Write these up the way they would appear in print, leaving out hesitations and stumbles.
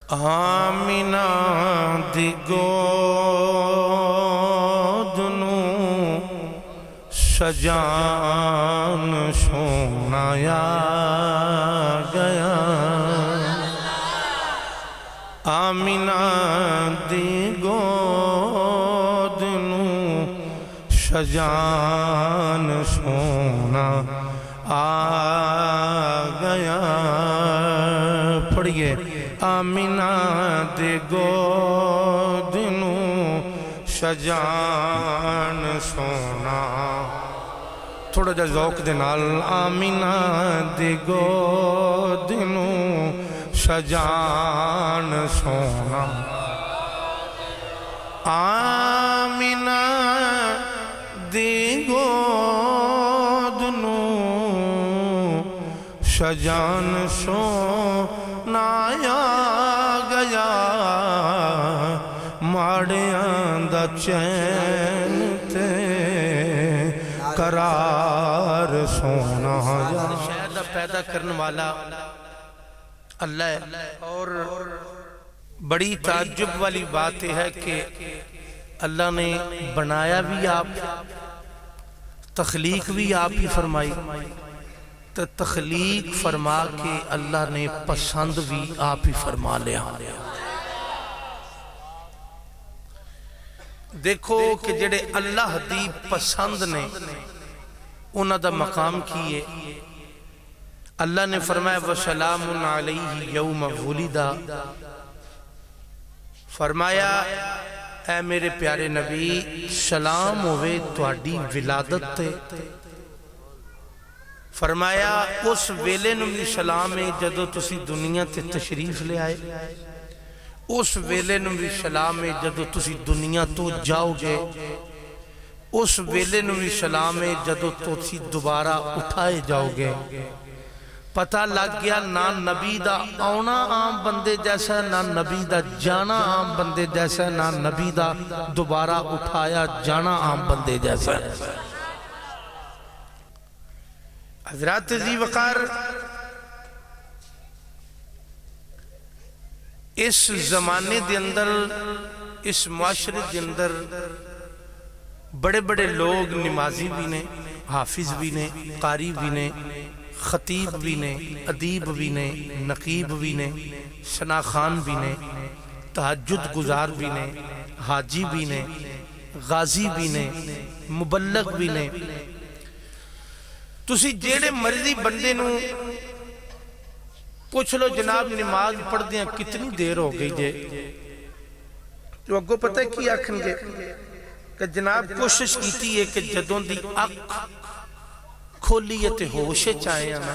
آمینہ دی گود نوں سجان سونایا گیا آمینہ دی گود نوں سجان سونا آ گیا پڑھئے آمینہ دی گود نوں سجان سونا تھوڑا جا ذوق دے نال آمینہ دی گود نوں سجان سونا آمینہ دی گود نوں سجان سونا آیا گیا ماڑیاں دا چین تے قرار سونا شہر دا پیدا کرنے والا اللہ ہے اور بڑی تعجب والی بات ہے کہ اللہ نے بنایا بھی آپ تخلیق بھی آپ ہی فرمائی تو تخلیق فرما کے اللہ نے پسند بھی آپ ہی فرما لیا دیکھو کہ جڑے اللہ دی پسند نے انہاں دا مقام کیے اللہ نے فرمایا وَسَلَامٌ عَلَيْهِ يَوْمَ وُلِدَ فرمایا اے میرے پیارے نبی سلام ہوئے تواڈی ولادت تے فرمایا اس ویلے نوں بھی سلام ہے جدو تسی دنیا تے تشریف لے آئے اس ویلے نوں بھی سلام ہے جدو تسی دنیا تو جاؤ گے اس ویلے نوں بھی سلام ہے جدو تسی دوبارہ اٹھائے جاؤ گے پتہ لگ گیا نہ نبی دا آنا عام بندے جیسا نہ نبی دا جانا عام بندے جیسا نہ نبی دا دوبارہ اٹھایا جانا عام بندے جیسا حضرات ذی وقار اس زمانے دے اندر اس معاشرے دے اندر بڑے بڑے لوگ نمازی بھی نے حافظ بھی نے قاری بھی نے خطیب بھی نے ادیب بھی نے نقیب بھی نے شناخان بھی نے تہجد گزار بھی نے حاجی بھی نے غازی بھی نے مبلغ بھی نے تسی جیڑے مرضی بندے نوں پوچھ لو جناب نماز پڑھ دیاں کتنی دیر ہو گئی جے جو اگو پتہ کی آکھن گے کہ جناب کوشش کیتی ہے کہ جدوں دی اک کھولیے تے ہوشے چاہے آنا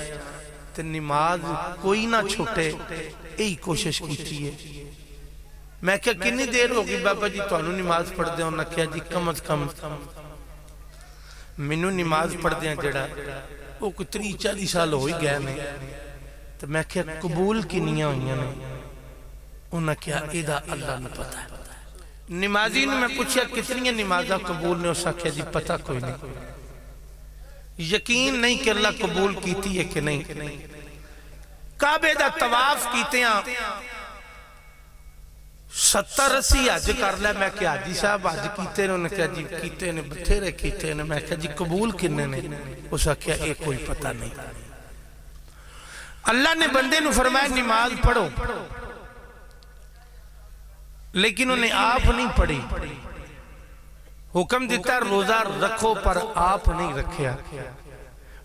تے نماز کوئی نہ چھوٹے یہی کوشش کیتی ہے میں کیا کنی دیر ہوگی بابا جی تو انہوں نماز پڑھ دے انہوں نے کیا جی کم از کم منو نماز پڑھ دیں جڑا وہ کوئی 30-40 سال ہوئی گئے میں تو میں کیا قبول کی نیاں ہوئی ہیں انہوں نے کیا ایدہ اللہ نے پتا ہے نمازی نے میں پوچھیا کتنی نمازہ قبول نے اسا کیا جی پتا کوئی نہیں یقین نہیں کہ اللہ قبول کیتی ہے کہ نہیں کعبے دا طواف کیتے ہیں 70-80 حج کر لے میں کہ حاجی صاحب حج کیتے نے انہوں نے کہا جی کیتے نے بتھیرے کیتے نے میں کہا جی قبول کنے نے اسا کیا ایک کوئی پتہ نہیں اللہ نے بندے نو فرمایا نماز پڑھو لیکن انہیں آپ نہیں پڑھی حکم دیتا ہے روزہ رکھو پر آپ نہیں رکھیا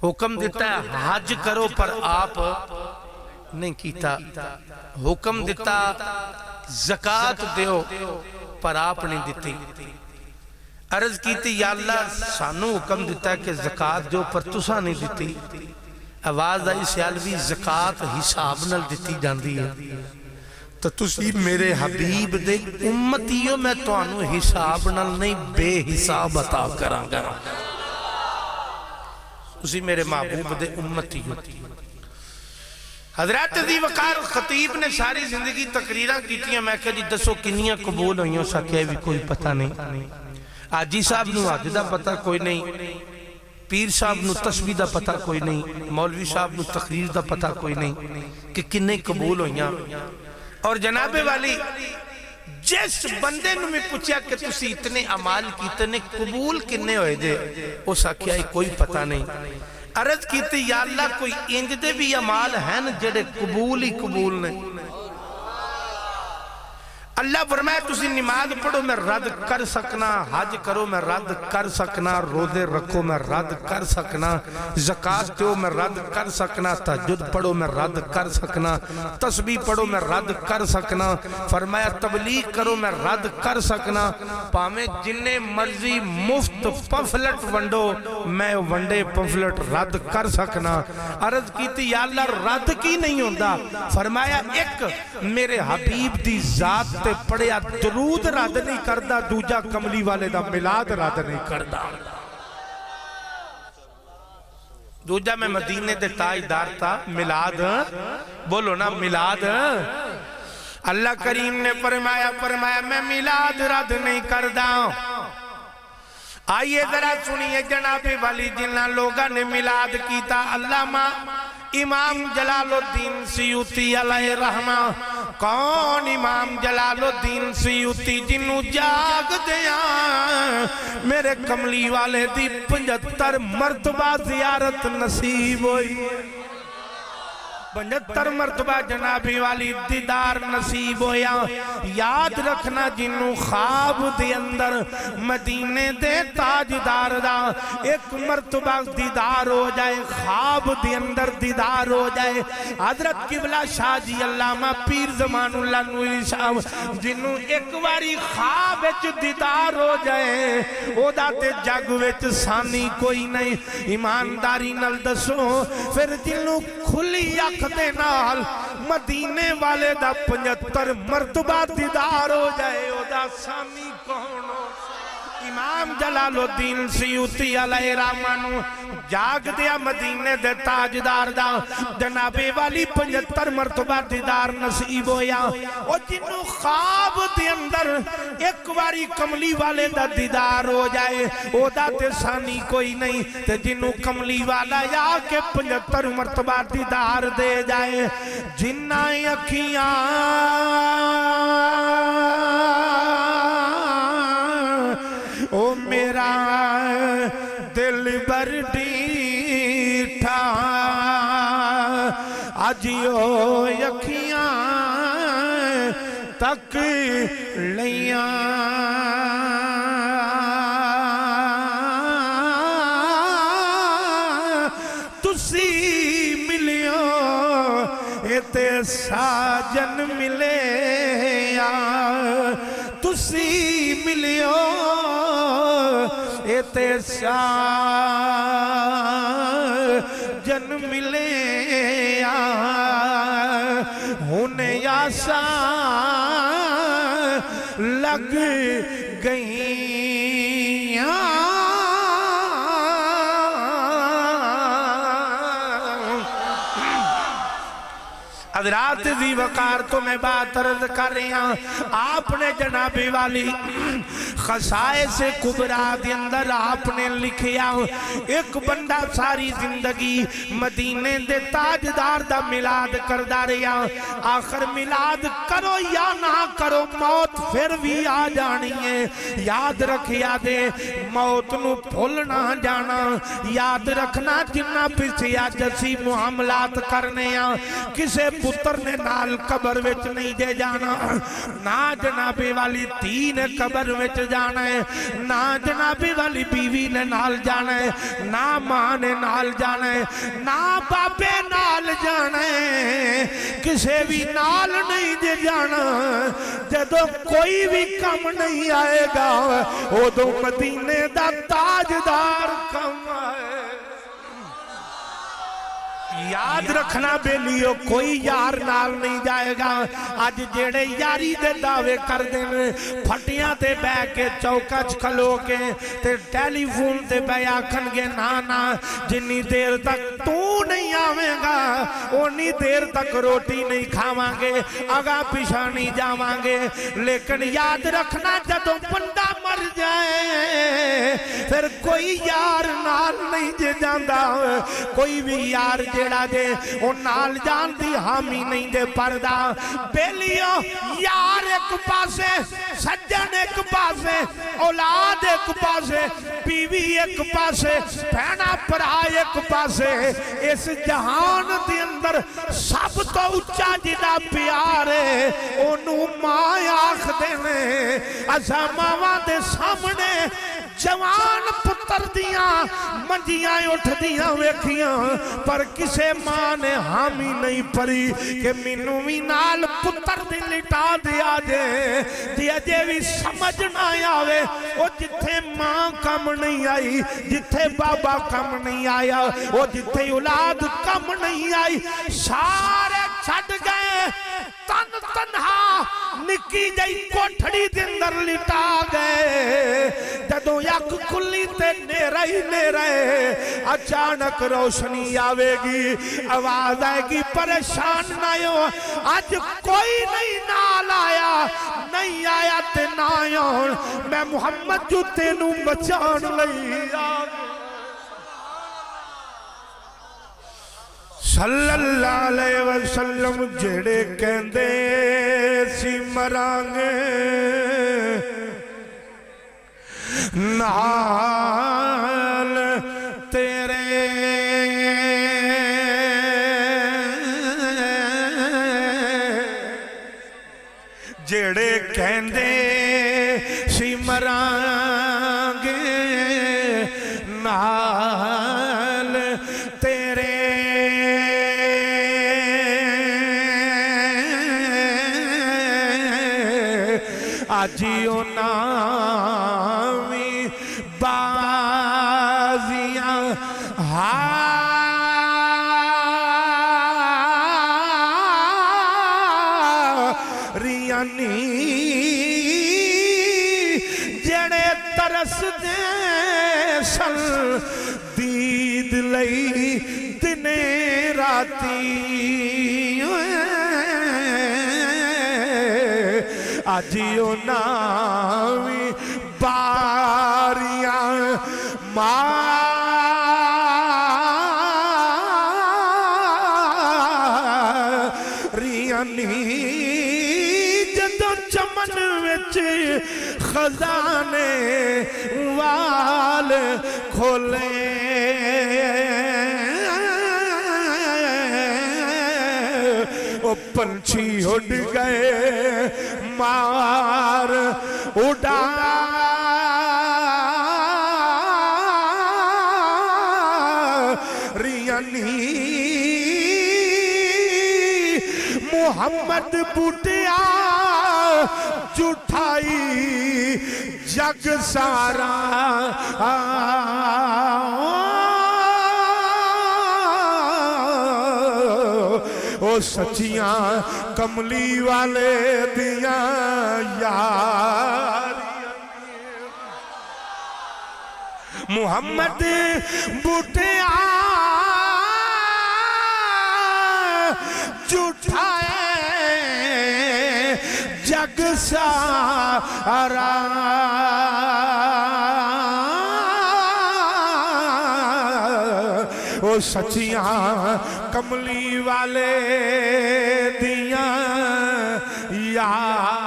حکم دیتا ہے حج کرو پر آپ نہیں کیتا حکم دیتا زکاة دیو پر آپ نہیں دیتی عرض کیتی یا اللہ سانو حکم دیتا ہے کہ زکاة دیو پر تسا نہیں دیتی آواز آئی سیالوی زکاة حساب نل دیتی جاندی ہے تو تسی میرے حبیب دے امتیوں میں تو انو حساب نل نہیں بے حساب عطا کرا گا تسی میرے محبوب دے امتیوں حضرات ذی وقار خطیب نے ساری زندگی تقریرہ کیتی ہیں میں کہا جی دسو کنیاں قبول ہوئیوں سا کہے بھی کوئی پتہ نہیں آجی صاحب نو آجی دا پتہ کوئی نہیں پیر صاحب نو تسبیح دا پتہ کوئی نہیں مولوی صاحب نو تقریر دا پتہ کوئی نہیں کہ کنے قبول ہوئیاں اور جناب والی جس بندے نو میں پوچھا کہ تسی اتنے عمال کیتنے قبول کنے ہوئے دے اس آکھیا کوئی پتہ نہیں. عرض کیتی یا اللہ کوئی انج دے بھی عمال ہیں جڑے قبول ہی قبول نے. اللہ فرمایا تسی نماز پڑھو میں رد کر سکنا, حج کرو میں رد کر سکنا, روزے رکھو میں رد کر سکنا, زکاة دیو میں رد کر سکنا, تہجد پڑھو میں رد کر سکنا, تسبیح پڑھو میں رد کر سکنا. فرمایا تبلیغ کرو میں رد کر سکنا, پامیں جننے مرضی مفت پمفلٹ ونڈو میں ونڈے پمفلٹ رد کر سکنا. عرض کیتی یا اللہ رد کی نہیں ہوندہ؟ فرمایا ایک میرے حبیب دی ذات تے پڑھیا درود رد نہیں کردہ, دوجا کملی والے دا ملاد رد نہیں کردہ. دوجا میں مدینے دے تاجدار تھا, ملاد بولو نا ملاد. اللہ کریم نے فرمایا میں ملاد رد نہیں کردہ. آئیے ذرا سنیے جناب والی جنہ لوگاں نے ملاد کیتا. علامہ امام جلال الدین سیوطی علیہ رحمہ. کون امام جلال الدین سیوطی؟ جنہوں جاگ دیا میرے کملی والے دی 75 مرتبہ زیارت نصیب ہوئی. 75 مرتبہ جنابی والی دیدار نصیب ہویا. یاد رکھنا جنہوں خواب دے اندر مدینے دے تاجدار دا ایک مرتبہ دیدار ہو جائے, خواب دے اندر دیدار ہو جائے. حضرت قبلہ شاہ جی علامہ پیر زمان اللہ نوری صاحب جنہوں ایک باری خواب وچ دیدار ہو جائے او داتے جگ وچ ثانی کوئی نہیں. ایمانداری نال دسو پھر جنہوں کھلی اکھ دے نال مدینے والے دا 75 مرتبہ دیدار ہو جائے او دا ثانی کون ہو؟ امام جلال الدین سیوطی علیہ رحمہ جاگ دیا مدینے دے تاجدار دا جناب والی 75 مرتبہ دیدار نصیب ہویا. اور جنہوں خواب دے اندر ایک باری کملی والے دا دیدار ہو جائے او دا تے ثانی کوئی نہیں. تے جنہوں کملی والا یا کے 75 مرتبہ دیدار دے جائے جنہ اکھیاں او میرا دل بر ڈیٹھا آجیو یکھیاں تک لیاں. تسی ملیو ایتے ساجن ملے یا تسی ملیو ایتے ساجن ملے ہن یاسا لگ گئیاں. حضرات ذی وقار تو میں بات عرض کر رہی ہوں. آپ نے جنابی والی خصائص کبریٰ دے اندر آپ نے لکھیا ایک بندہ ساری زندگی مدینے دے تاجدار دا ملاد کردہ رہیا. آخر ملاد کرو یا نہ کرو موت پھر بھی آ جانی ہے. یاد رکھیا دے موت نو بھول نہ جانا. یاد رکھنا جنہ پچھیا جسی معاملات کرنے ہیں کسے پتر نے نال قبر وچ نہیں دے جانا, نہ جنابی والی دھی نے قبر وچ جانا ہے, نہ جنابی والی بیوی نے نال جانا ہے, نہ ماں نے نال جانا ہے, نہ باپے نال جانا ہے, کسے بھی نال نہیں دے جانا. جدو کوئی بھی کم نہیں آئے گا او دو مدینے دا تاجدار کم آئے. یاد رکھنا بیلیو کوئی یار نال نہیں جائے گا. آج جیڑے یاری دے دعوے کر دیں پھٹیاں تے بے کے چوکچ کھلو کے تے ٹیلی فون تے بے آکھن گے نا جنی دیر تک تو نہیں آویں گا اونی دیر تک روٹی نہیں کھاواں گے آگا پیچھا نہیں جاواں گے لیکن یاد رکھنا جدوں بندہ مر جائے پھر کوئی یار نال نہیں جے جاندا کوئی بھی یار جیڑا دے او نال جان دی حامی نہیں دے پردا بیلیو یار ایک پاسے سجن ایک پاسے اولاد ایک پاسے بیوی ایک پاسے بہنا پرا ایک پاسے اس جہان دے اندر سب تو اچھا جدا پیار ہے اونوں ماں آکھ دینے اسا ماواں دے سامنے جوان پتر دیاں منجیاں اٹھ دیاں ویکھیاں پر کسے ماں نے حامی نہیں پری کہ مینوں وی نال پتر دی لٹا دیا جے بھی سمجھ نہ آوے او جتھے ماں کم نہیں آئی جتھے بابا کم نہیں آیا او جتھے اولاد کم نہیں آئی سارے چھڈ گئے تن تنہا نکی جائی کوٹھڑی دے اندر لٹا گئے جدوں یک کھلی تے نیرہ ہی نیرہ اچانک روشنی آوے گی آواز آئے گی پریشان نہ ہو آج کوئی نہیں نال آیا نہیں آیا تے نہ آیا میں محمد جو تینوں بچان لئی آگے صلی اللہ علیہ وسلم جڑے کہندے سی مرانگے نال تیرے جڑے کہندے سی مرانگے نال تیرے آجیو نامی بازیاں ریانی جڑے ترس دے سل دید لئی دنے راتی آجیو نامی باریاں ماریانی جدو چمن وچ خزانے وال کھولے او پنچھی اڑ گئے مار اڑا ریانی محمد بوٹیا جھٹائی جگ سارا او سچیاں کملی والے دیاں یار محمد بوٹیا جھٹائے جگ سارا او سچیاں کملی والے دیاں یار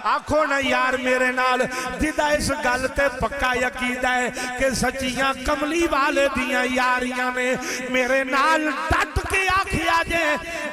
آکھو نا یار میرے نال جدہ اس گلتے پکا یقید ہے کہ سچیاں کملی والے دیاں یاریاں نے میرے نال ڈٹ کے آکھیا جے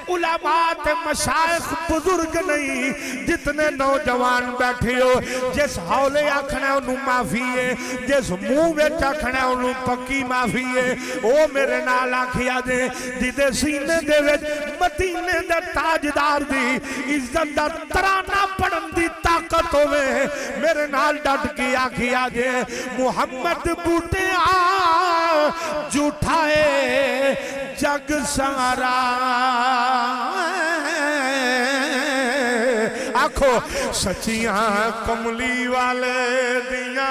علماء تے مشائخ بزرگ نہیں جتنے نوجوان بیٹھے ہو جس حولے آکھنا ہے انہوں معافی ہے جس منہ بیچ آکھنا ہے انہوں پکی معافی ہے او میرے نال آکھیا جے جدے سینے دے وچ مدینے دے تاجدار دی عزت دا ترانہ پڑھن دی طاقت ہوئے میرے نال ڈٹ کی آکھیا جے محمد بوٹے جھوٹائے جگ سارا آکھو سچیاں کملی والے دیاں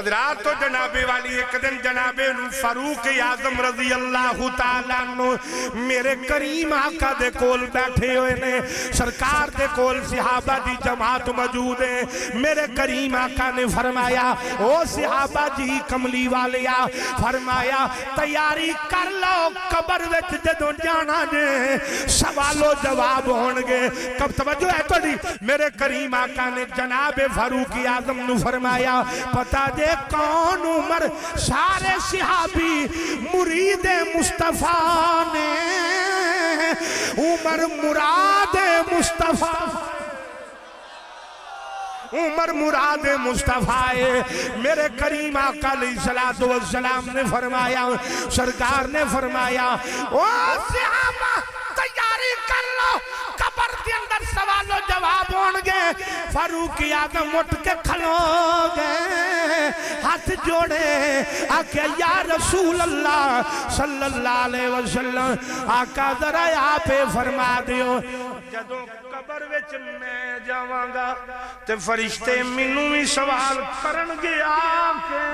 حضرات تو جناب والی ایک دن جناب فاروق اعظم رضی اللہ تعالیٰ عنہ میرے کریم آقا دے کول بیٹھے ہوئے نے، سرکار دے کول صحابہ دی جماعت موجود ہے۔ میرے کریم آقا نے فرمایا او صحابہ جی کملی والیا، فرمایا تیاری کر لو قبر وچ جدوں جانا جے سوال و جواب ہونگے۔ کب توجہ ہے تو دی میرے کریم آقا نے جناب فاروق اعظم نو فرمایا پتا دے کون عمر سارے صحابی مرید مصطفیٰ نے، عمر مراد مصطفیٰ، عمر مراد مصطفیٰ ہے۔ میرے کریم آقا علیہ السلام نے فرمایا، سرکار نے فرمایا او صحابہ تیاری کر لو قبر کے اندر سوال و جواب ہونگے۔ فاروق اعظم اٹھ کے کھلو گئے، ہاتھ جوڑے آکے یا رسول اللہ صلی اللہ علیہ وسلم آقا ذرا آپ فرما دیو جدوں قبر وچ میں جاواں گا تے فرشتے مینوں بھی سوال کرنگے آکے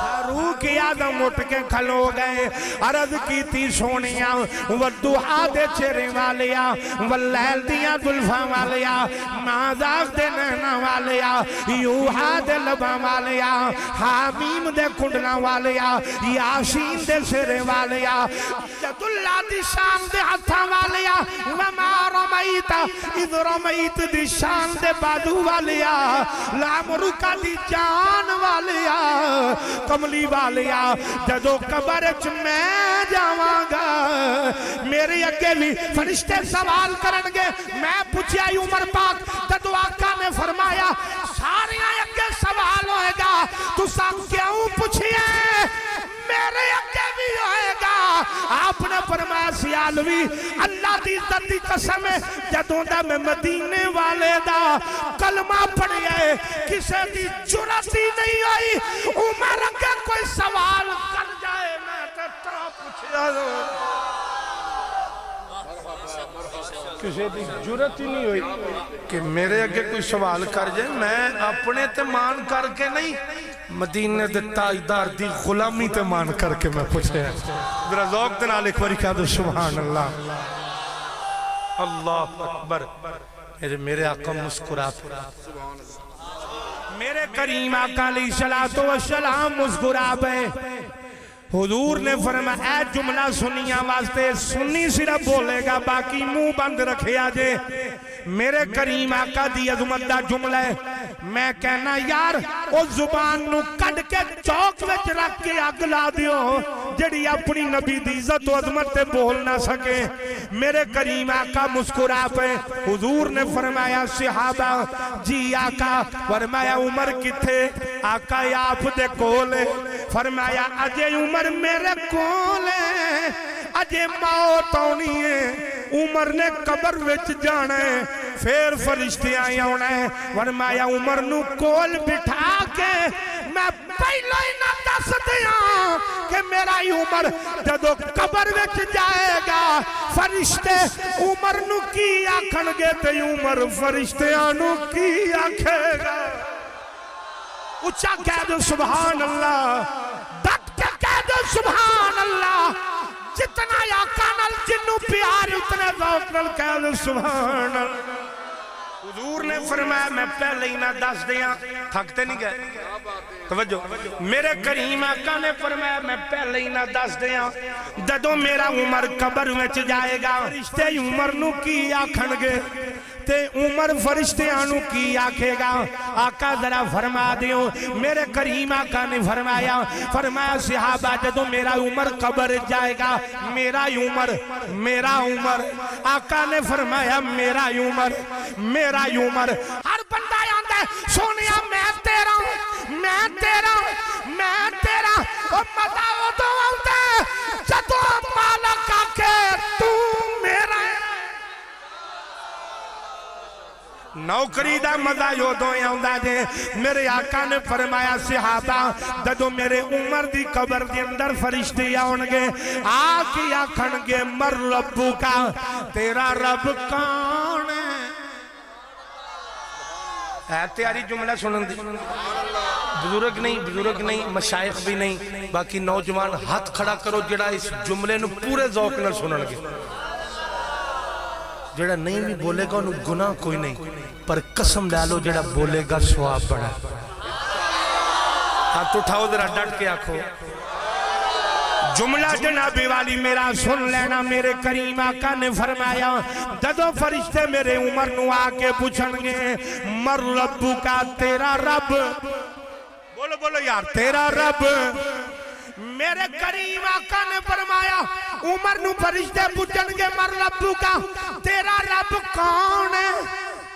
فاروق اعظم اٹھ کے کھلو گئے، عرض کی تھی سونیاں والدعا دے چہرے والیا، واللیل دیاں زلفاں والیا، مازاق دے نہنا والیا، یوہا دے لباں والیا، حامیم دے کنڈنا والیا، یاسین دے سرے والیا، جد اللہ دی شان دے ہتھاں والیا، وما رمیت اذ رمیت دی شان دے بادو والیا، لامرکا دی جان والیا، کملی والیا، جدو قبرچ میں جاواں گا میرے اگے بھی فرشتے سوال کرنگے۔ میں پوچھیا عمر پاک جدو آقا نے فرمایا سارے اگے سوال ہوئے گا تو سب کیوں پوچھئے میرے اگے بھی ہوئے گا۔ آپ نے فرمایا سیالوی اللہ دی عزت دی قسم ہے جدوں دا میں مدینے والے دا کلمہ پڑھئے کسے دی جرات ہی نہیں آئی عمر اگے کوئی سوال کر جائے میں ترہ پوچھیا کسے دی جرات ہی نہیں ہوئی کہ میرے اگے کوئی سوال کر جائے میں اپنے تے مان کر کے نہیں مدینہ دے تاجدار دی غلامی تے مان کر کے میں پوچھے ذرا ذوق دے نال ایک باری کہہ دو سبحان اللہ، اللہ اکبر۔ میرے آقا مسکرا پہ میرے کریم آقا علیہ السلام مسکرا پہ حضور نے فرمایا اے جملہ سنیاں واسطے سنی صرف بولے گا باقی منہ بند رکھے آجے۔ میرے کریم آقا دی عظمت دا جملہ ہے میں کہنا یار او زبان نو کڈ کے چوک وچ رکھ کے اگ لا دیو جڑی اپنی نبی دی عزت و عظمت تے بول نہ سکے۔ میرے کریم آقا مسکرا پہ حضور نے فرمایا صحابہ جی آقا، فرمایا عمر کتھے؟ آقا آپ دے کولے، فرمایا اجے عمر میرے کولے، اجے موت آنی ہے، عمر نے قبر وچ جانا ہے، پھر فرشتے آئے ہونا ہے۔ فرمایا عمر نو کول بٹھا کے میں پہلو ہی نہ دس دیا کہ میرا عمر جدو قبر وچ جائے گا فرشتے عمر نو کی آکھن گے تے عمر فرشتے آنو کی آکھے گا۔ اچھا کہہ دو سبحان اللہ، ڈٹ کے کہہ دو سبحان اللہ، جتنا آقا نال جنو پیار اتنے ذوق نال کہہ دو سبحان اللہ۔ حضور نے فرمایا میں پہلے ہی نہ دس دیا، تھکتے نہیں گئے توجہ۔ میرے کریم آقا نے فرمایا میں پہلے ہی نہ دس دیا جدوں میرا عمر قبر وچ جائے گا فرشتے عمر نو کی آکھن گے تے عمر فرشتے آنو کی آکھے گا۔ آقا ذرا فرما دیو میرے کریم آقا نے فرمایا صحابہ جدوں میرا عمر قبر جائے گا میرا عمر آقا نے فرمایا میرا عمر ہر بندہ آندہ ہے سونیا میں تیرا اور مزہ وہ تو آندہ ہے جدوں مالک آکے تو میرا نوکری دا مزہ یو دو آندا جے۔ میرے آقا نے فرمایا صحابہ جدو میرے عمر دی قبر دے اندر فرشتے آن گے آکے آکھن گے مر ربو کا، تیرا رب کون ہے؟ ہے تیاری جملہ سنن دی بزرگ نہیں مشائخ بھی نہیں باقی نوجوان ہاتھ کھڑا کرو جڑا اس جملے نو پورے ذوق نال سنن گے جڑا نہیں بھی بولے گا انہوں گناہ کوئی نہیں پر قسم ڈالو جڑا بولے گا ثواب بڑا ہاتھ اٹھاؤ ذرا ڈٹ کے آنکھو جملہ جنابی والی میرا سن لینا میرے کریم آقا نے فرمایا جدو فرشتے میرے عمر نو آکے پوچھن گے مر ربو کا تیرا رب بولو بولو یار تیرا رب میرے کریم آقا نے فرمایا عمر نو فرشتے پوچھن گے مر ربو کا تیرا رب کون ہے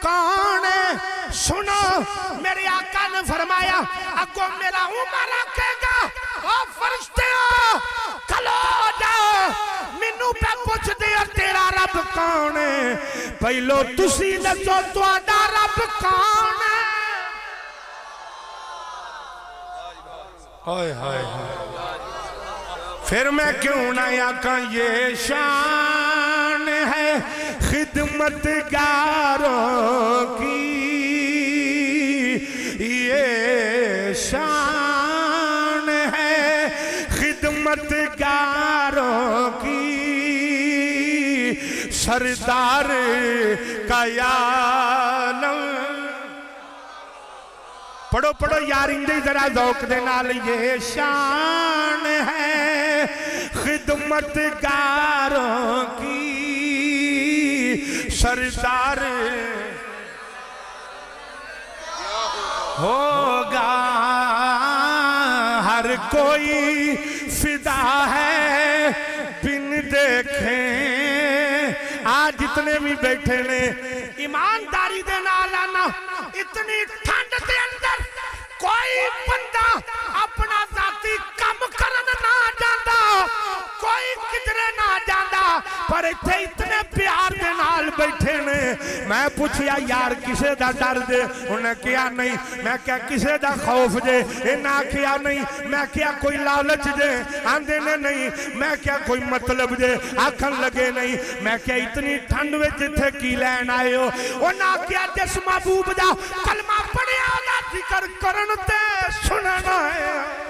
کون ہے سنو میرے آقا نے فرمایا اگو میرا عمر آکے گا او فرشتے ہو کھلو جاؤ منو پہ پوچھ دیا تیرا رب کون ہے پہلو تسی دسو تہاڈا رب کون ہے ہائے ہائے پھر میں کیوں نہ آقا یہ شان ہے خدمتگاروں کی یہ شان ہے خدمتگاروں کی سردار کا عالم پڑھو پڑھو یار اندھی ذرا ذوق دے نال یہ شان ہے خدمتگاروں کی سردار ہوگا ہر کوئی فدا ہے بن دیکھیں آج جتنے بھی بیٹھے نے ایمانداری دے نال آنا اتنی ٹھنڈ دے اندر کوئی بندہ اپنا ذاتی کم کرن نہ جاندا کوئی کدرے نہ جاندا پر اتھے اتنے پیار دے نال بیٹھے نے میں پوچھیا یار کسے دا ڈر دے انہیں کیا نہیں میں کیا کسے دا خوف دے انہاں کیا نہیں میں کیا کوئی لالچ دے آندے نے نہیں میں کیا کوئی مطلب دے آکھن لگے نہیں میں کیا اتنی ٹھنڈ میں جتھے کی لین آئے ہو انہاں کیا جس محبوب دا کلمہ پڑھیا دا ذکر کرن تے سننا ہے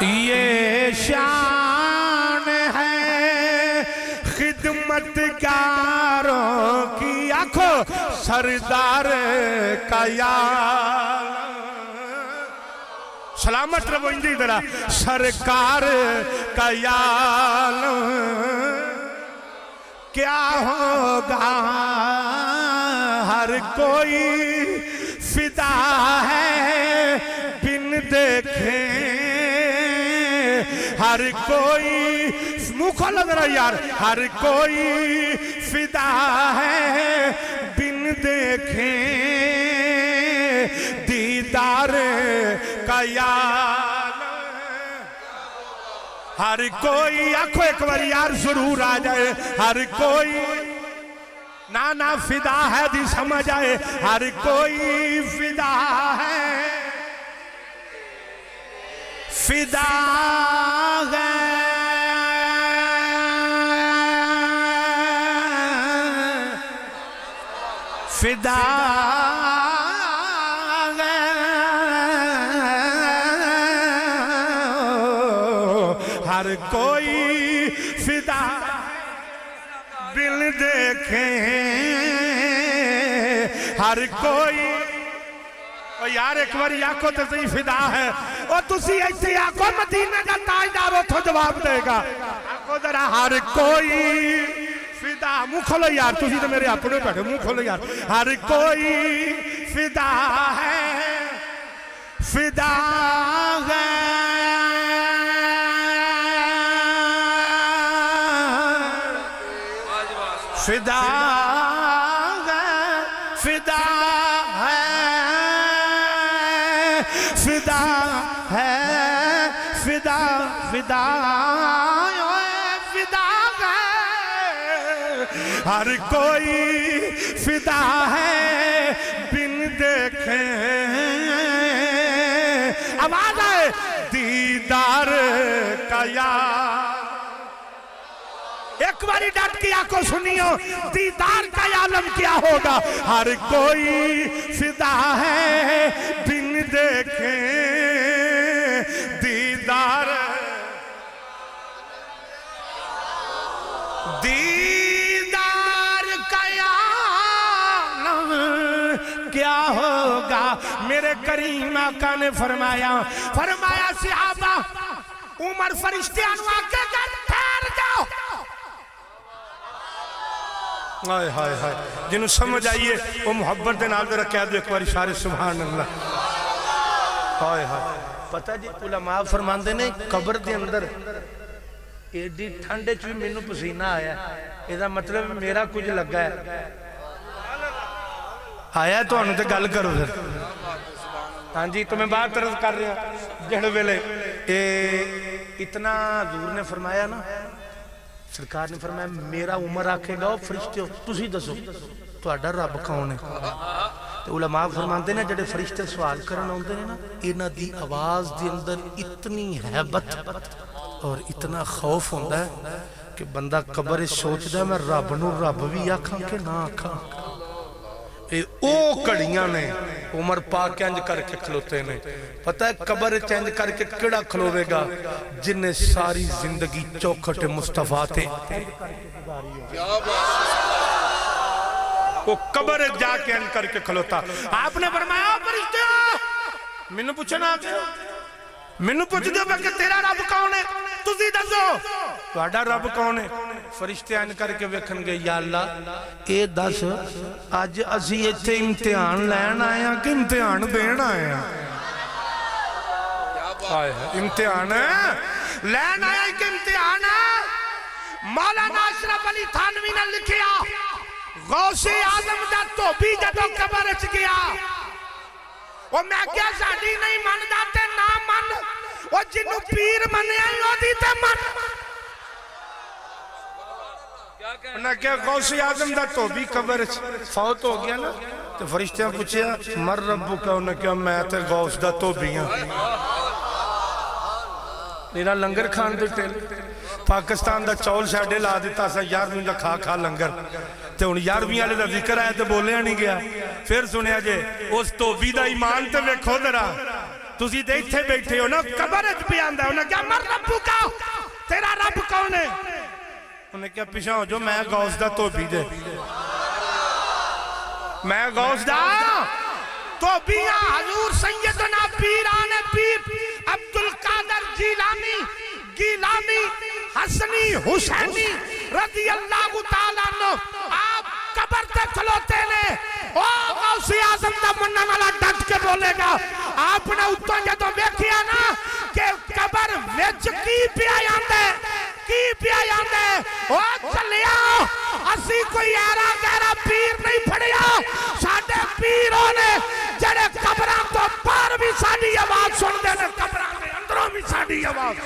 یہ شان ہے خدمتگاروں کی آنکھو سردار کا یار سلامت رہو اندھی درہ سرکار کا یار کیا ہوگا ہر کوئی فدا ہے بن دیکھیں ہر کوئی منہ کھولا ذرا یار ہر کوئی فدا ہے بن دیکھیں دیدار کا یار ہر کوئی آنکھو ایک بار یار ضرور آ جائے ہر کوئی نانا فدا ہے دی سمجھ آئے ہر کوئی فدا ہے فدا ہے فدا ہے ہر کوئی فدا دل دیکھیں ہر کوئی یار ایک بار آنکھو تو صحیح فدا ہے اور تسی ایسی آنکھو مدینہ کا تاجدار ہو تو جواب دے گا آنکھو ذرا ہر کوئی فدا منہ کھولو یار تسی تو میرے اپنے بیٹھے منہ کھولو یار ہر کوئی فدا ہے فدا ہے فدا ہے فدا ہے فدا ہے فدا فدا فدا ہے ہر کوئی فدا ہے بن دیکھے آواز آئے دیدار کا یار ایک باری ڈٹ کی آنکھوں سنیو دیدار کا عالم کیا ہوگا ہر کوئی فدا ہے بن دیکھے دیدار کا عالم کیا ہوگا میرے کریم آقا نے فرمایا صحابہ عمر فرشتیاں آکے کہا ٹھہر جاؤ ہائے ہائے ہائے جنہوں سمجھ آئیے وہ محبت دے نال ذرا کہہ دو ایک باری سارے سبحان اللہ ہائے ہائے پتہ جی علماء فرماندے نے قبر دے اندر ایڈی ٹھنڈے چوی مینوں پسینہ آیا ایدہ مطلب میرا کچھ لگا ہے آیا تو انہوں تے گل کرو پھر ہاں جی تو میں بات طرز کر رہا ہوں جہڑ ویلے اتنا حضور نے فرمایا نا سرکار نے فرمایا میرا عمر آکھے گا فرشتے ہو تسی دسو تو اڈا رب کون ہے تو علماء فرماندے نے جڑے فرشتے سوال کرن ہوندے نے نا انہاں دی آواز دی اندر اتنی ہیبت اور اتنا خوف ہوندا ہے کہ بندہ قبر سوچدا ہے میں رب نو رب بھی آکھاں کہ نہ آکھاں او کڑیاں نے عمر پاک انج کر کے کھلوتے نے پتہ ہے قبر چینج کر کے کڑا کھلوے گا جن نے ساری زندگی چوکھٹ مصطفیٰ تھے وہ قبر جا کے انج کر کے کھلوتا آپ نے فرمایا فرشتے مینوں پوچھنا مینوں پوچھ دیو کہ تیرا رب کون ہے تسی دسو تہاڈا رب کون ہے فرشتے آن کر کے ویکھن گے یا اللہ اے دس اج اسی ایتھے امتحان لین آئے ہیں کہ امتحان دین آئے ہیں امتحان لین آئے ہیں کہ امتحان مولانا اشرف علی تھانوی نے لکھیا غوث اعظم دا تو بھی جدو قبر اچ گیا وہ میں کیا ساڑی نہیں من داتے نہ من وہ جنہوں پیر منے آئی ہو دیتے من انہاں کیا غوث اعظم دا تو بھی قبر فوت ہو گیا نا تو فرشتیاں پوچھیا مر ربو کا انہاں کیا میں تے غوث دا تو بھی ہیں نینا لنگر کھان دے ٹیل پاکستان دا چول شاڑے لا دیتا سا یارویں دا کھا لنگر تے ان یارویں آلے دا ذکر آئے تے بولے نہیں گیا پھر سنیا جے اس توبی دا ایمان تے ویکھو درہ تسی دیکھتے بیٹھے ہو نا قبر اچ بھی آندہ ہے انہاں کیا مر ربو کا تیرا رب کون ہے انہیں کیا پیشاں ہو جو میں غوث دا توبی دے میں غوث دا توبیاں حضور سیدنا پیران پیر عبدالقادر گیلانی حسنی حسینی رضی اللہ تعالیٰ عنہ آپ قبر تے کھلوتے نے او غوث اعظم دا منہ والا ڈٹ کے بولے گا آپ نے اتوں جدوں دیکھیا نا کہ قبر وچ کی پیا جاندے او چلیا اسی کوئی ایرا گہرا پیر نہیں پھڑیا ساڈے پیروں نے جڑے قبراں تو باہر بھی ساڈی آواز سن دے نے قبراں دے اندروں بھی ساڈی آواز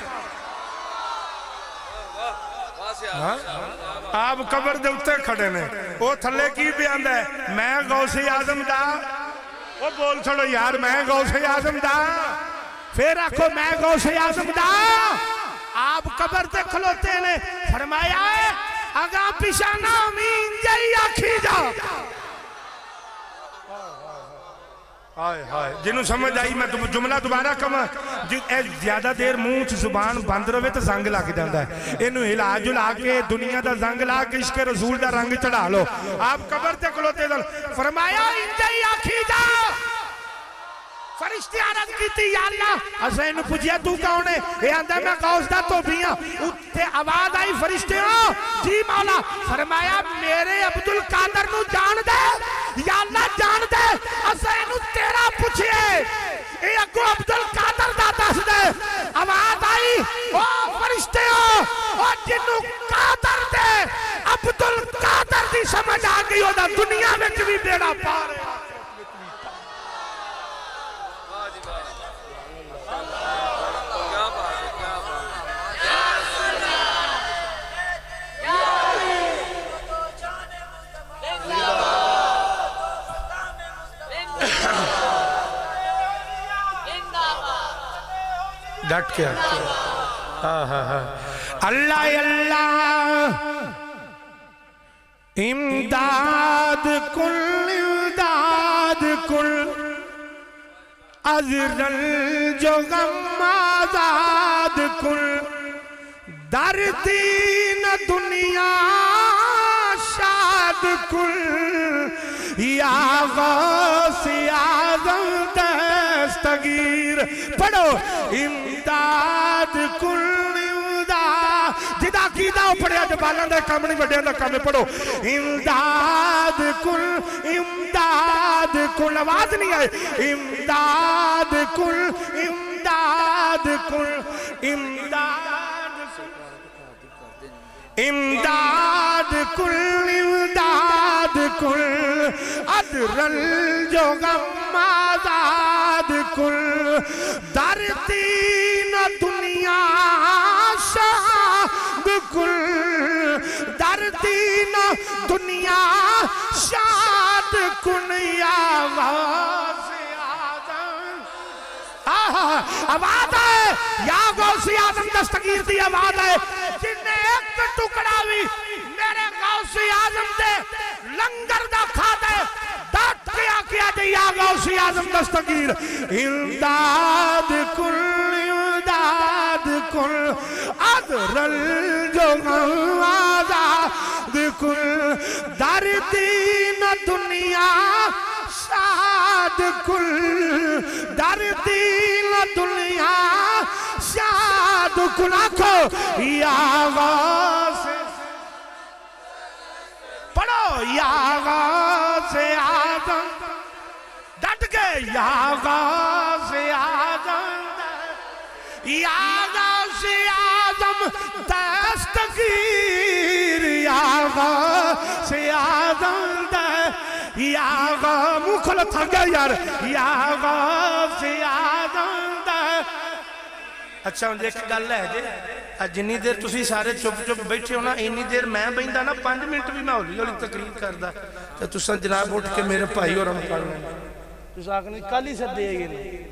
آپ قبر دے اتے کھڑے نے وہ تھلے کی بیان ہے میں غوث اعظم دا وہ بول چھڑو یار میں غوث اعظم دا پھر آکھو میں غوث اعظم دا آپ قبر تے کھلوتے نے فرمایا ہے اگا پیشانہ امین جائی آکھی جا جنہوں سمجھ آئی میں جملہ دوبارہ کما زیادہ دیر منہ زبان بند روے تو زنگ لا کے جاندہ ہے انہوں علاج لا کے دنیا دا زنگ لا کے عشق رسول دا رنگ چڑھا لو آپ قبر تے کھلوتے دل فرمایا انجائی آکھی جا فرشتے عرض کی تھی یا اللہ حسین پوچھیا تو کون ہے یہ اندر میں غوث دا تو بھی ہاں اتھے آواز آئی فرشتے ہو جی مولا فرمایا میرے عبدالقادر نو جان دے یا اللہ جان دے حسین تیرا پوچھئے اے اگو عبدالقادر دا دس دے آواز آئی او فرشتے ہو او جنو قادر دے عبدالقادر دی سمجھ آگئی ہو دا دنیا میں کبھی بیڑا پارے ڈٹ کے اللہ اللہ امداد کل امداد کل ازرل جو غم آزاد کل در دین دنیا شاد کل یا غوث اعظم دستگیر پڑھو امداد کل جدا کیدا پڑھیا جبالاں دا کام نہیں وڈیاں دا کام ہے پڑھو امداد کل آواز نہیں آئے امداد کل امداد کل امداد کل امداد کل ادرل جو غم آزاد کل در دین دنیا شاد کل در دین دنیا شاد کن یا غوث اعظم آواز ہے یا غوث اعظم دستگیر دی آواز ہے جن نے ایک ٹکڑا بھی میرے غوث اعظم دے لنگر دا کھا دے ڈٹ کیا دے یا غوث اعظم دستگیر امداد کل ادرل جو غم آزاد کل در دین دنیا شاد کل در دین دنیا شاد کل آنکھو یا غوث پڑھو یا غوث اعظم ڈٹ کے یا غوث اعظم یا غوث اعظم دستگیر یا غوث اعظم یا غوث منہ کھولا تھا گیا یار یا غوث اعظم اچھا ایک گل ہے جی جنی دیر تسی سارے چپ چپ بیٹھے ہونا اینی دیر میں بہندا نا 5 منٹ بھی میں ہولی ہولی تقریر کردا تے تساں جناب اٹھ کے میرے بھائی اور ہم کرنا تساں آکھنے کل ہی سدے گئے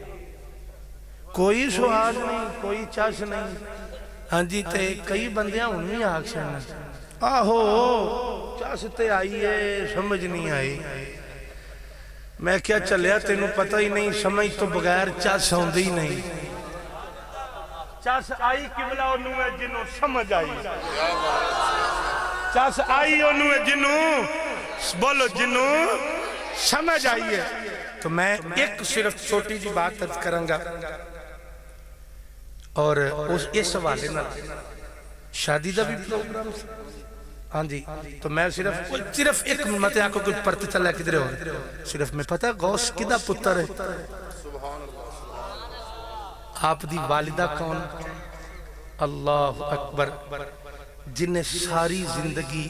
کوئی سواد نہیں کوئی چاش نہیں ہاں جی تے کئی بندیاں ہن بھی آکھ چھڑنا آہو چاش تے آئی ہے سمجھ نہیں آئی میں کیا چلیا تینوں پتہ ہی نہیں سمجھ تو بغیر چاش ہوندی ہی نہیں چاس آئی قبلہ انہوں جنوں سمجھ آئی چاس آئی انہوں جنوں بولو جنوں سمجھ آئی ہے تو میں ایک صرف چھوٹی جی بات عرض کروں گا اور اس حوالے نہ شادی دا بھی پروگرام ہاں جی تو میں صرف ایک مت آپ کو کچھ پڑھتے چلا کدھر ہو صرف میں پتہ غوث کدھا پتر ہے آپ دی والدہ کون اللہ اکبر جن نے ساری زندگی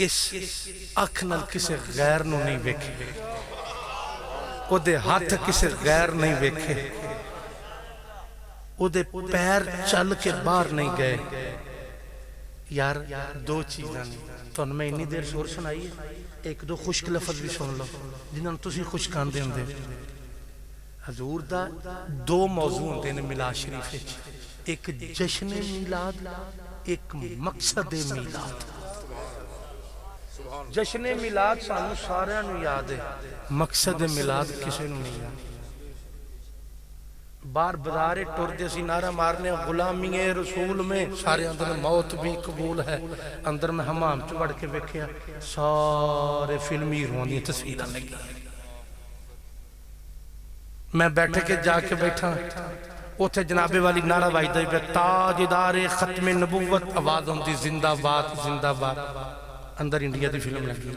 اس اکھ نال کسے غیر نو نہیں ویکھے او دے ہاتھ کسے غیر نہیں ویکھے او دے پیر چل کے باہر نہیں گئے یار دو چیزاں تو ان میں انی دیر شور سنائی ہے ایک دو خشک لفظ بھی سن لو جنہاں تسی خوش کان دے ہوں حضور دا دو موضوع ہوندے نے میلاد شریف ایک جشن میلاد ایک مقصد میلاد جشن میلاد سانو سارے نو یاد ہے مقصد میلاد کسے نو نہیں یاد بار بازارے ٹور دے سی نعرہ مارنے غلامی رسول میں سارے اندر موت بھی قبول ہے اندر میں حمام چوڑ کے بیکھیا سارے فلمی روانی تصویرہ لگی میں بیٹھے کے جا کے بیٹھا اوتھے جناب والی نعرہ وائدہ پہ تاجدار ختم نبوت آواز ہوندی زندہ باد زندہ باد اندر انڈیا دی فلم لگی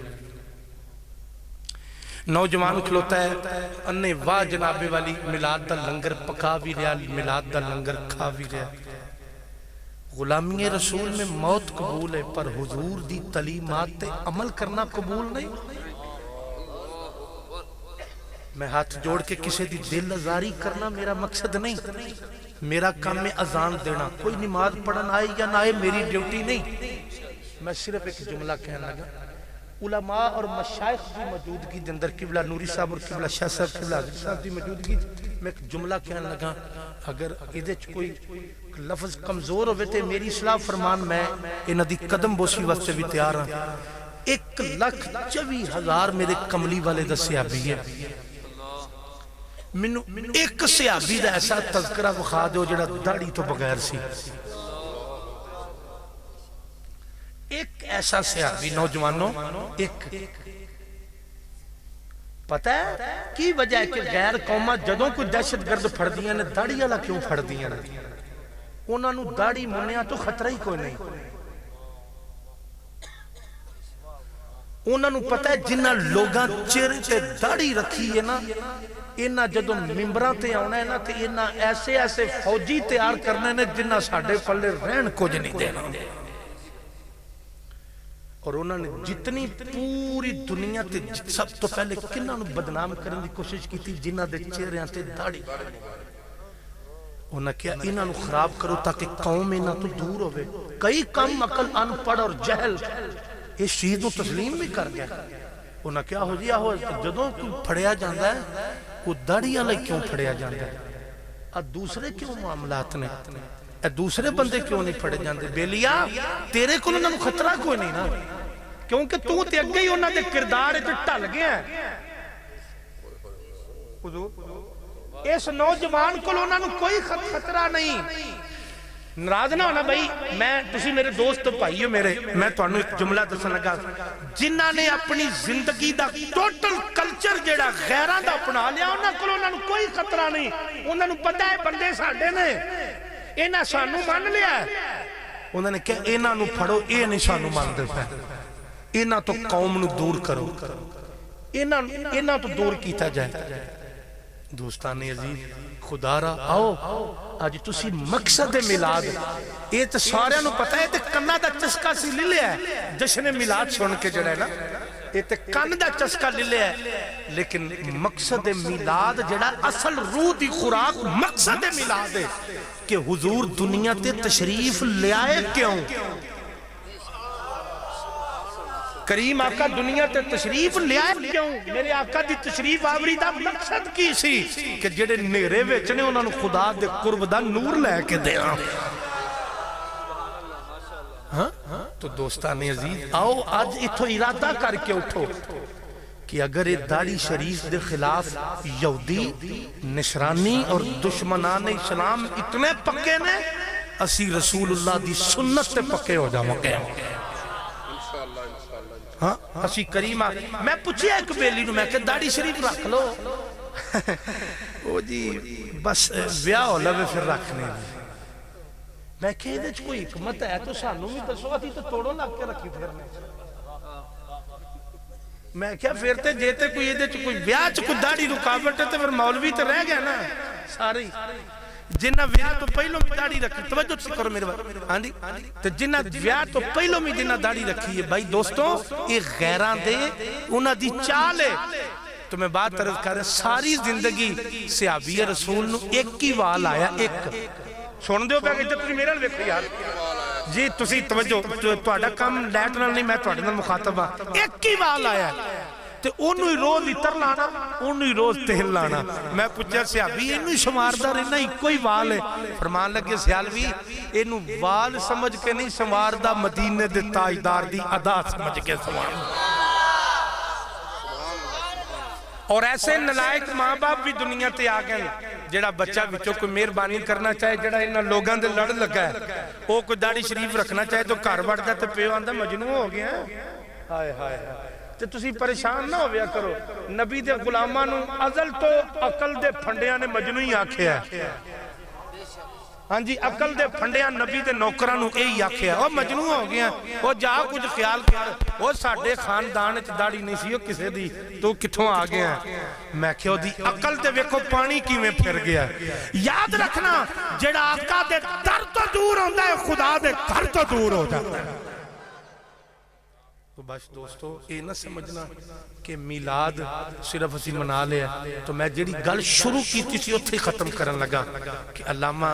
نوجوان کھلوتا ہے انہیں واہ جناب والی میلاد دا لنگر پکا بھی رہا میلاد دا لنگر کھا بھی رہا غلامی رسول میں موت قبول ہے پر حضور دی تعلیمات تے عمل کرنا قبول نہیں میں ہاتھ جوڑ کے کسی دی دل ازاری کرنا میرا مقصد نہیں میرا کام میں اذان دینا کوئی نماز پڑھن آئے یا نہ آئے میری ڈیوٹی نہیں میں صرف ایک جملہ کہنے لگا علماء اور مشائخ کی موجودگی دے اندر قبلہ نوری صاحب اور قبلہ شاہ صاحب قبلہ حضرت صاحب کی موجودگی میں ایک جملہ کہنے لگا اگر ادھے کوئی لفظ کمزور ہوئے تے میری اصلاح فرمان میں انہاں دی قدم بوسی واسطے بھی تیار ہاں 1,24,000 میرے کملی والے دا صحابی ہے منو ایک صحابی دا ایسا تذکرہ وخا دو جڑا داڑھی تو بغیر سی ایک ایسا صحابی نوجوانوں ایک پتہ ہے کی وجہ ہے کہ غیر قومہ جدوں کوئی دہشت گرد پھڑ دیاں نے داڑھی والا کیوں پھڑ دیاں نے انہاں نو داڑھی منیا تو خطرہ ہی کوئی نہیں انہاں نو پتہ ہے جنہ لوگاں چہرے تے داڑھی رکھی ہے نا انہاں جدوں ممبراں تے آنا ہے نا تے انہاں ایسے ایسے فوجی تیار کرنے نے جنہ ساڈے پلے رہن کچھ نہیں دینا اور انہوں نے جتنی پوری دنیا تے سب تو پہلے کنہاں نو بدنام کرنے دی کوشش کی تھی جنہاں دے چہریاں تے داڑھی انہاں کیا انہاں نو خراب کرو تاکہ قوم انہاں تو دور ہوئے کئی کم عقل ان پڑھ اور جہل اس چیز کو تسلیم بھی کر گیا انہاں کیا ہو جیا ہو جدوں کوئی پھڑیا جاندہ ہے وہ داڑھی والا کیوں پھڑیا جاندہ ہے دوسرے کیوں معاملات نے دوسرے بندے کیوں نہیں پھڑے جاندے بیلیا تیرے کو انہوں نے خطرہ کوئی نہیں نا کیونکہ تو تے اگے ہی انہوں نے کردار ٹل گیا ہے اس نوجوان کو انہوں نے کوئی خطرہ نہیں ناراض نہ ہونا بھائی میں تسی میرے دوست بھائی ہو میرے میں تانوں ایک جملہ دسن لگا جنہاں نے اپنی زندگی دا ٹوٹل کلچر جیڑا غیراں دا اپنا لیا انہوں نے کوئی خطرہ نہیں انہوں نے پتہ ہے بندے ساڈے نے انہاں سانو مان لیا ہے انہوں نے کہا انہاں نو پھڑو اے نہیں سانو مان دے پہ انہاں تو قوم نو دور کرو انہاں تو دور کیتا جائے دوستان عزیز خدا را آؤ آج تسی مقصد میلاد یہ تو سارے نو پتہ ہے تے کنہ دا چسکا سی لے لیا ہے جشن میلاد سن کے جڑا ہے نا یہ تے کن دا چسکا لے لیا ہے لیکن مقصد میلاد جڑا اصل روح دی خوراک مقصد میلاد ہے کہ حضور دنیا تے تشریف لے آئے کیوں کریم آقا دنیا تے تشریف لے آئے کیوں میرے آقا دی تشریف آوری دا مقصد کی سی کہ جڑے نیرے ویچنے انہوں نے خدا دے قرب دا نور لے کے دیا تو دوستان عزیز آؤ آج اتھو ارادہ کر کے اٹھو کہ اگر یہ داڑھی شریف دے خلاف یہودی نشرانی اور دشمنان اسلام اتنے پکے نے اسی رسول اللہ دی سنت تے پکے ہو جاؤں گے ہاں اسی کریمہ میں پوچھیا ایک بیلی نو میں کہ داڑھی شریف رکھ لو وہ جی بس بیاہ ہو لوے پھر رکھنے میں کہے دے کوئی حکمت ہے تو سانو بھی دسو تھی تو توڑو لگ کے رکھی پھرنے میں کیا پھرتے جیتے کوئی یہ دے کوئی بیاہ کوئی داڑھی رکاوٹ ہے تو پھر مولوی تو رہ گیا نا سارے جنہ بیاہ تو پہلوں میں داڑھی رکھی توجہ سے کرو میرے بات ہاں جی تو جنہ بیاہ تو پہلوں میں جنہ داڑھی رکھی ہے بھائی دوستوں ایک غیران دے انہ دی چال ہے تو میں بات عرض کر رہا ساری زندگی صحابی رسول نو ایک کی وال آیا ایک سن دیو پہ کہ جب تھی میرا لکھ یار جی تسی توجہ توڑا کم لیٹرل نہیں میں توڑا مخاطب ہاں ایک کی وال آیا تے انہوں ہی روز اتر لانا انہوں ہی روز تہل لانا میں پوچھا صحابی انہوں ہی شماردہ رہنا ہی کوئی وال ہے فرمان لگے سیالوی انہوں وال سمجھ کے نہیں شماردہ مدینے دے تاجدار دی ادا سمجھ کے شماردہ اور ایسے نلائق ماں باپ بھی دنیا تے آگئے جڑا بچہ بچوں کوئی مہربانی کرنا چاہے جڑا انہاں لوگاں دے لڑ لگا ہے وہ کوئی داڑھی شریف رکھنا چاہے تو گھر بڑھ جاتے پیو آندہ مجنون ہو گیا ہائے ہائے تے تسی پریشان نہ ہو بیا کرو نبی دے غلاماں نو ازل تو عقل دے پھنڈیاں نے مجنون ہی آکھیا ہے ہاں جی عقل دے پھنڈیاں نبی دے نوکراں نو اے ہی آکھیا وہ مجنون ہو گیا وہ جا کچھ خیال کر وہ ساڈے خاندان وچ داڑھی نہیں سی کسے دی تو کتھوں آ گیا میں کہو دی عقل تے ویکھو پانی کیویں پھر گیا یاد رکھنا جڑا آقا دے در تو دور ہوندا ہے خدا دے گھر تو دور ہو جاتا ہے تو بس دوستو یہ نہ سمجھنا کہ میلاد صرف اسی منا لیا تو میں جڑی گل شروع کی تھی اتھے ختم کرن لگا کہ علامہ